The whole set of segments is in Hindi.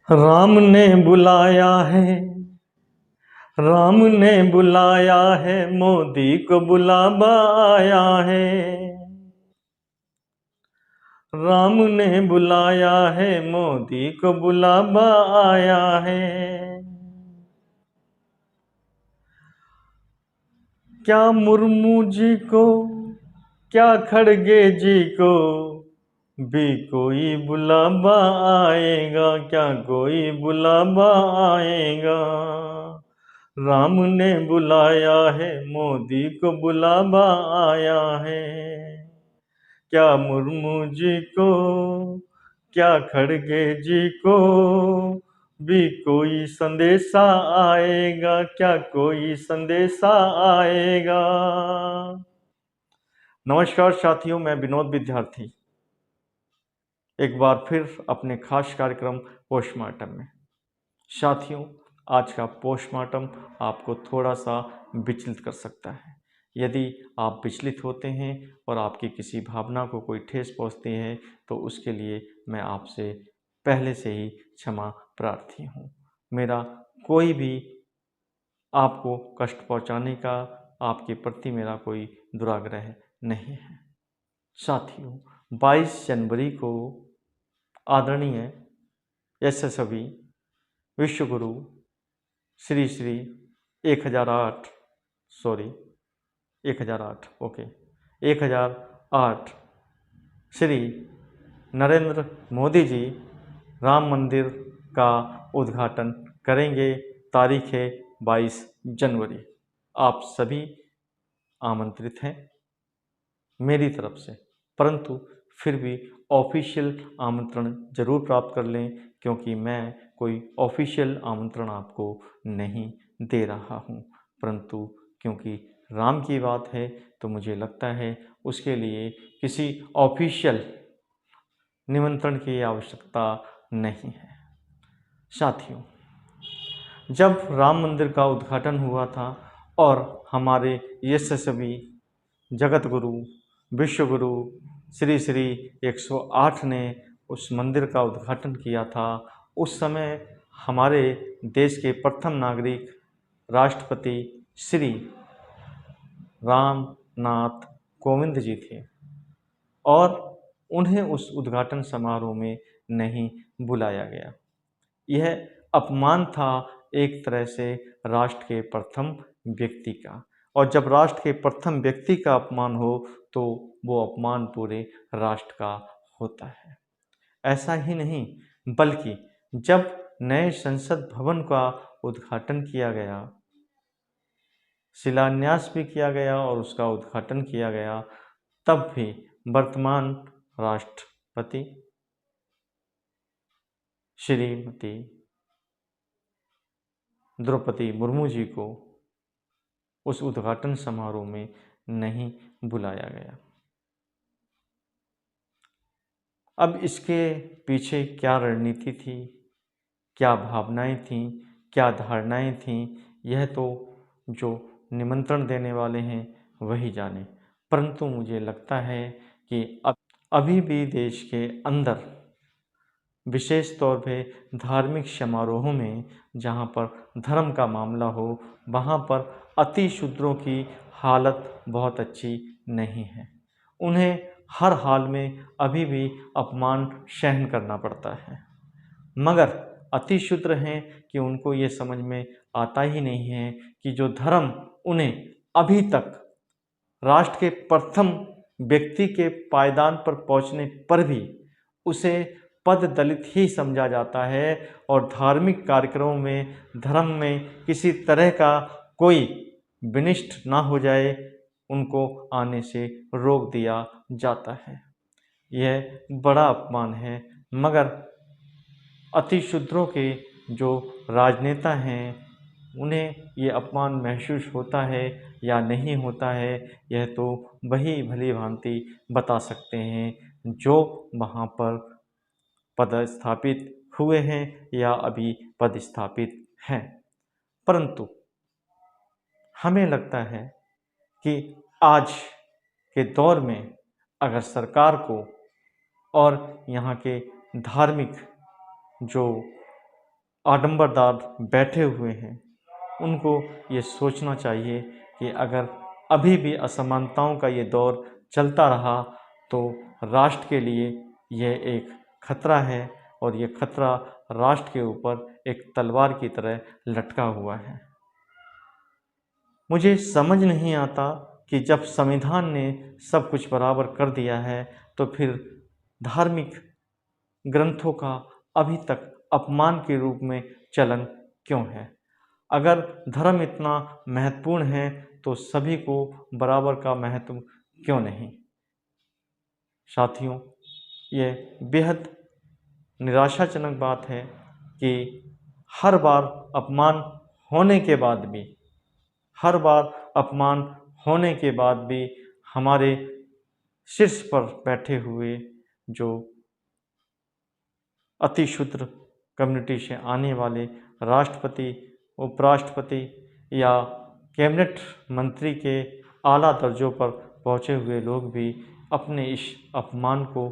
राम ने बुलाया है, राम ने बुलाया है, मोदी को बुलावा आया है। राम ने बुलाया है, मोदी को बुलावा आया है। क्या मुर्मू जी को, क्या खड़गे जी को भी कोई बुलावा आएगा, क्या कोई बुलावा आएगा। राम ने बुलाया है, मोदी को बुलावा आया है। क्या मुर्मू जी को, क्या खड़गे जी को भी कोई संदेशा आएगा, क्या कोई संदेशा आएगा। नमस्कार साथियों, मैं विनोद विद्यार्थी एक बार फिर अपने खास कार्यक्रम पोस्टमार्टम में। साथियों, आज का पोस्टमार्टम आपको थोड़ा सा विचलित कर सकता है। यदि आप विचलित होते हैं और आपकी किसी भावना को कोई ठेस पहुंचती है तो उसके लिए मैं आपसे पहले से ही क्षमा प्रार्थी हूं। मेरा कोई भी आपको कष्ट पहुंचाने का, आपके प्रति मेरा कोई दुराग्रह नहीं है। साथियों, 22 जनवरी को आदरणीय यशस्वी विश्वगुरु श्री श्री 1008 श्री नरेंद्र मोदी जी राम मंदिर का उद्घाटन करेंगे। तारीख है 22 जनवरी। आप सभी आमंत्रित हैं मेरी तरफ से, परंतु फिर भी ऑफिशियल आमंत्रण जरूर प्राप्त कर लें, क्योंकि मैं कोई ऑफिशियल आमंत्रण आपको नहीं दे रहा हूं। परंतु क्योंकि राम की बात है तो मुझे लगता है उसके लिए किसी ऑफिशियल निमंत्रण की आवश्यकता नहीं है। साथियों, जब राम मंदिर का उद्घाटन हुआ था और हमारे यशस्वी जगत गुरु विश्वगुरु श्री श्री 108 ने उस मंदिर का उद्घाटन किया था, उस समय हमारे देश के प्रथम नागरिक राष्ट्रपति श्री रामनाथ कोविंद जी थे और उन्हें उस उद्घाटन समारोह में नहीं बुलाया गया। यह अपमान था एक तरह से राष्ट्र के प्रथम व्यक्ति का, और जब राष्ट्र के प्रथम व्यक्ति का अपमान हो तो वो अपमान पूरे राष्ट्र का होता है। ऐसा ही नहीं, बल्कि जब नए संसद भवन का उद्घाटन किया गया, शिलान्यास भी किया गया और उसका उद्घाटन किया गया, तब भी वर्तमान राष्ट्रपति श्रीमती द्रौपदी मुर्मू जी को उस उद्घाटन समारोह में नहीं बुलाया गया। अब इसके पीछे क्या रणनीति थी, क्या भावनाएं थीं, क्या धारणाएं थीं, यह तो जो निमंत्रण देने वाले हैं वही जाने। परंतु मुझे लगता है कि अभी भी देश के अंदर, विशेष तौर पे धार्मिक समारोहों में जहाँ पर धर्म का मामला हो, वहाँ पर अति शूद्रों की हालत बहुत अच्छी नहीं है। उन्हें हर हाल में अभी भी अपमान सहन करना पड़ता है, मगर अति शूद्र हैं कि उनको ये समझ में आता ही नहीं है कि जो धर्म उन्हें अभी तक राष्ट्र के प्रथम व्यक्ति के पायदान पर पहुंचने पर भी उसे पद दलित ही समझा जाता है और धार्मिक कार्यक्रमों में धर्म में किसी तरह का कोई विनिष्ट ना हो जाए, उनको आने से रोक दिया जाता है। यह बड़ा अपमान है, मगर अति शूद्रों के जो राजनेता हैं उन्हें ये अपमान महसूस होता है या नहीं होता है, यह तो वही भली भांति बता सकते हैं जो वहाँ पर पदस्थापित हुए हैं या अभी पदस्थापित हैं। परंतु हमें लगता है कि आज के दौर में अगर सरकार को और यहाँ के धार्मिक जो आडंबरदार बैठे हुए हैं, उनको ये सोचना चाहिए कि अगर अभी भी असमानताओं का ये दौर चलता रहा तो राष्ट्र के लिए यह एक खतरा है और ये खतरा राष्ट्र के ऊपर एक तलवार की तरह लटका हुआ है। मुझे समझ नहीं आता कि जब संविधान ने सब कुछ बराबर कर दिया है तो फिर धार्मिक ग्रंथों का अभी तक अपमान के रूप में चलन क्यों है। अगर धर्म इतना महत्वपूर्ण है तो सभी को बराबर का महत्व क्यों नहीं। साथियों, ये बेहद निराशाजनक बात है कि हर बार अपमान होने के बाद भी हर बार अपमान होने के बाद भी हमारे शीर्ष पर बैठे हुए जो अति क्षुद्र कम्युनिटी से आने वाले राष्ट्रपति, उपराष्ट्रपति या कैबिनेट मंत्री के आला दर्जों पर पहुँचे हुए लोग भी अपने इस अपमान को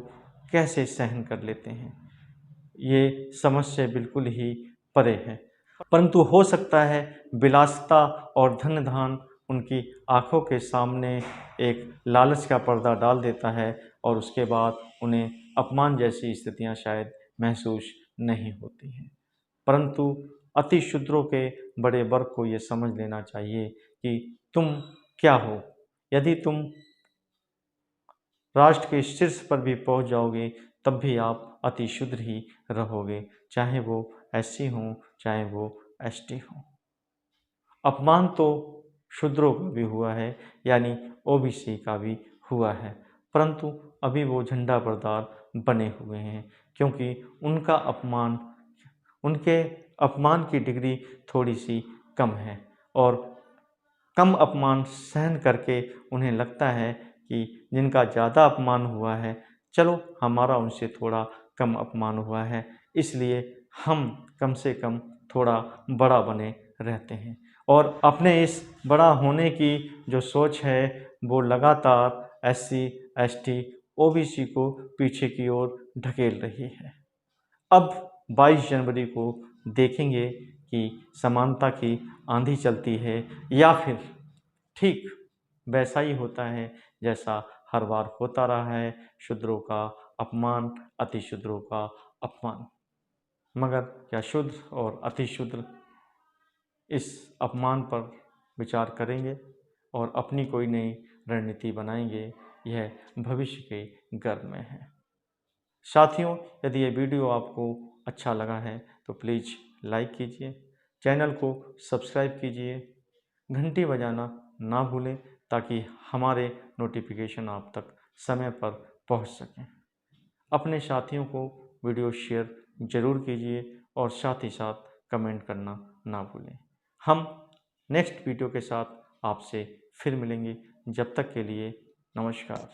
कैसे सहन कर लेते हैं, ये समझ से बिल्कुल ही परे है। परंतु हो सकता है विलासिता और धन धान उनकी आंखों के सामने एक लालच का पर्दा डाल देता है और उसके बाद उन्हें अपमान जैसी स्थितियां शायद महसूस नहीं होती हैं। परंतु अति क्षुद्रों के बड़े वर्ग को ये समझ लेना चाहिए कि तुम क्या हो। यदि तुम राष्ट्र के शीर्ष पर भी पहुंच जाओगे तब भी आप अति क्षुद्र ही रहोगे, चाहे वो SC हो चाहे वो ST हो। अपमान तो शूद्रों का भी हुआ है, यानी OBC का भी हुआ है, परंतु अभी वो झंडा बरदार बने हुए हैं क्योंकि उनके अपमान की डिग्री थोड़ी सी कम है और कम अपमान सहन करके उन्हें लगता है कि जिनका ज़्यादा अपमान हुआ है, चलो हमारा उनसे थोड़ा कम अपमान हुआ है, इसलिए हम कम से कम थोड़ा बड़ा बने रहते हैं और अपने इस बड़ा होने की जो सोच है वो लगातार SC, ST, OBC को पीछे की ओर ढकेल रही है। अब 22 जनवरी को देखेंगे कि समानता की आंधी चलती है या फिर ठीक वैसा ही होता है जैसा हर बार होता रहा है, शूद्रों का अपमान, अति शूद्रों का अपमान। मगर क्या शूद्र और अति शूद्र इस अपमान पर विचार करेंगे और अपनी कोई नई रणनीति बनाएंगे, यह भविष्य के गर्भ में है। साथियों, यदि ये वीडियो आपको अच्छा लगा है तो प्लीज़ लाइक कीजिए, चैनल को सब्सक्राइब कीजिए, घंटी बजाना ना भूलें ताकि हमारे नोटिफिकेशन आप तक समय पर पहुंच सकें। अपने साथियों को वीडियो शेयर ज़रूर कीजिए और साथ ही साथ कमेंट करना ना भूलें। हम नेक्स्ट वीडियो के साथ आपसे फिर मिलेंगे। जब तक के लिए नमस्कार।